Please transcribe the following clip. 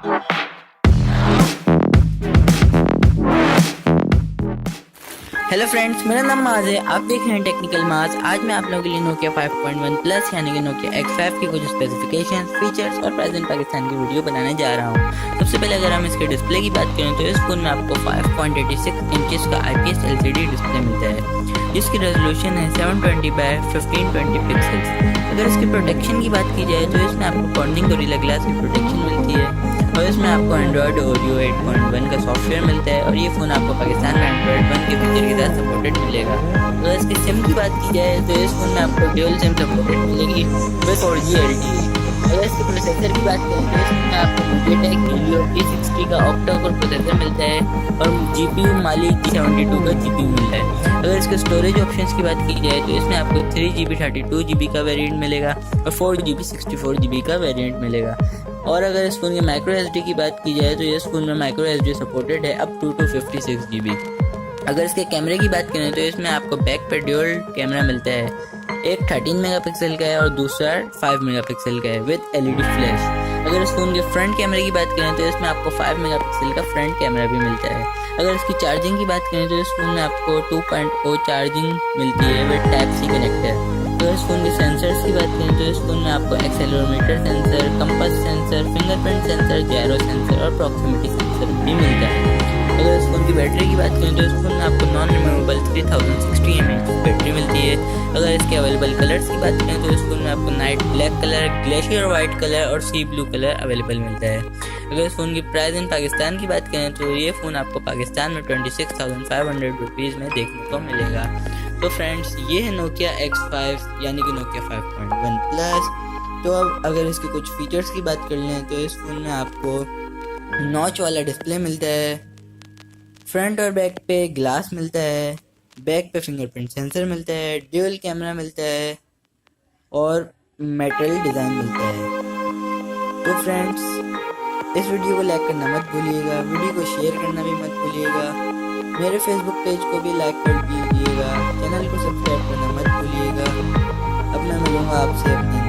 Hello friends, मेरा नाम माज है। आप देख रहे हैं टेक्निकल माज। आज मैं आप लोगों के लिए नोकिया 5.1 प्लस यानी कि नोकिया X5 की कुछ स्पेसिफिकेशंस, फीचर्स और प्रेजेंट पाकिस्तान की वीडियो बनाने जा रहा हूं। सबसे पहले अगर हम इसके डिस्प्ले की बात करें तो इस फोन में आपको 5.86 इंचेस का IPS LCD डिस्प्ले मिलता है, जिसकी रेजोल्यूशन है 720 बाय 1520 पिक्सल्स। अगर इसकी प्रोटेक्शन की बात की जाए तो इसमें आपको कॉर्निंग गोरिल्ला ग्लास की प्रोटेक्शन मिलती है और इसमें आपको एंड्रॉयड ओरियो 8.1 का सॉफ्टवेयर मिलता है और ये फ़ोन आपको पाकिस्तान में एंड्रॉयड 1 के फीचर के साथ सपोर्टेड मिलेगा। अगर इसकी सिम की बात की जाए तो इस फ़ोन में आपको ड्यूल सिम सपोर्टेड मिलेगी विद 4G LTE। अगर इसके प्रोसेसर की बात करें तो इसमें आपको Nokia Helio P60 का ऑक्टा कोर प्रोसेसर मिलता है और GPU माली G72 का GPU मिलता है। अगर इसके स्टोरेज ऑप्शंस की बात की जाए तो इसमें आपको 3GB 32GB का वेरिएंट मिलेगा और 4GB 64GB का वेरिएंट मिलेगा। और अगर इस फ़ोन के माइक्रो SD की बात की जाए तो इस फ़ोन में माइक्रो SD सपोर्टेड है अप टू 56GB। अगर इसके कैमरे की बात करें तो इसमें आपको बैक पर ड्यूल कैमरा मिलता है, एक 13 मेगापिक्सल का है और दूसरा 5 मेगापिक्सल का है विद LED फ्लैश। अगर इस फ़ोन के फ्रंट कैमरे की बात करें तो इसमें आपको 5 मेगापिक्सल का फ्रंट कैमरा भी मिलता है। अगर इसकी चार्जिंग की बात करें तो इस फ़ोन में आपको 2.0 चार्जिंग मिलती है विद Type-C कनेक्टर। तो इस फ़ोन के सेंसर्स की बात करें तो इस फ़ोन में आपको accelerometer sensor, compass sensor, fingerprint sensor, gyro sensor और प्रॉक्सिमिटी सेंसर भी मिलता है। अगर इस फ़ोन की बैटरी की बात करें तो इस फ़ोन में आपको नॉन रिमूवेबल 3060 mAh की बैटरी मिलती है। अगर इसके अवेलेबल कलर्स की बात करें तो इस फ़ोन में आपको night black colour, glacier white colour और सी ब्लू कलर अवेलेबल मिलता है। अगर इस फ़ोन की प्राइस इन पाकिस्तान की बात करें तो ये फ़ोन आपको पाकिस्तान में 26,500 रुपीज़ में देखने को मिलेगा। तो फ्रेंड्स, ये है नोकिया X5 यानी कि नोकिया 5.1 प्लस। तो अब अगर इसके कुछ फीचर्स की बात कर लें तो इस फ़ोन में आपको नॉच वाला डिस्प्ले मिलता है, फ्रंट और बैक पे ग्लास मिलता है, बैक पे फिंगरप्रिंट सेंसर मिलता है, ड्यूल कैमरा मिलता है और मेटल डिज़ाइन मिलता है। तो फ्रेंड्स, इस वीडियो को लाइक करना मत भूलिएगा, वीडियो को शेयर करना भी मत भूलिएगा, मेरे फेसबुक पेज को भी लाइक कर दीजिएगा, चैनल को सब्सक्राइब करना मत भूलिएगा। अब मैं मिलूँगा आपसे अपनी